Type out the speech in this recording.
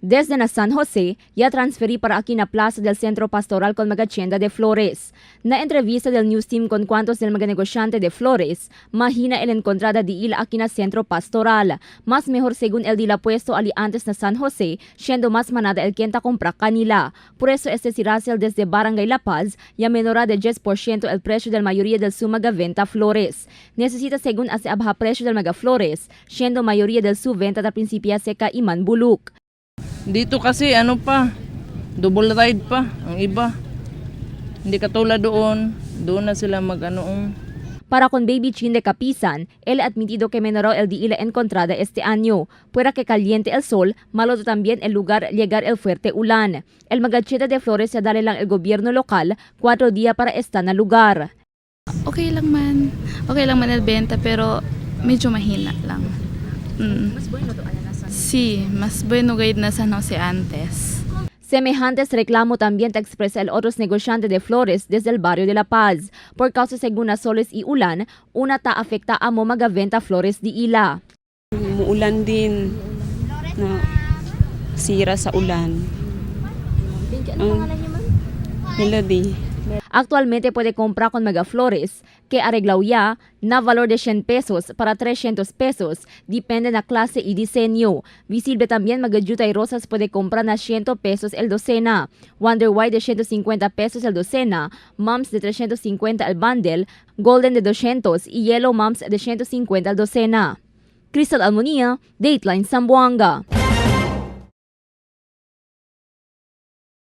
Desde na San Jose, ya transferí para aquí na Plaza del Centro Pastoral con mga tienda de flores. Na entrevista del news team con cuantos del mga negosyante de flores, mahina el encontrada di ila aquí na Centro Pastoral. Mas mejor según el di la puesto ali antes na San Jose, siendo mas manada el quien ta compra kanila. Por eso este si Russell desde Barangay La Paz, ya menora de 10% el precio del mayoría del su mga venta flores. Necesita según ase abha precio del mga flores, siendo mayoría del su venta da principia seca iman buluk. Dito kasi ano pa, double ride pa ang iba. Hindi katulad doon na sila mag-ano. Para con Baby Chin de Capisan, él admitido que menoró el día encontrada este año. Pueda que caliente el sol, malo también el lugar llegar el fuerte ulan. El magacheta de flores se dale lang el gobierno local 4 días para estar na lugar. Okay lang man el benta pero medyo mahina lang. Mas bueno to Sí, más bueno gayud na San Jose antes. Semejantes reclamo también te expresa el otros negociante de flores desde el barrio de La Paz. Por causa según na soles y ulan, una ta afecta a mo magaventa flores di ila. Umuulan din na sira sa ulan. Melody. Actualmente puede comprar con mega flores que arreglaw ya na valor de 100 pesos para 300 pesos, depende na klase y diseño. Visible también magajuta y rosas puede comprar na 100 pesos el docena, Wonder White de 150 pesos el docena, Mums de 350 el bundle, Golden de 200 y Yellow Mums de 150 el docena. Crystal Almonía, Dateline Zamboanga.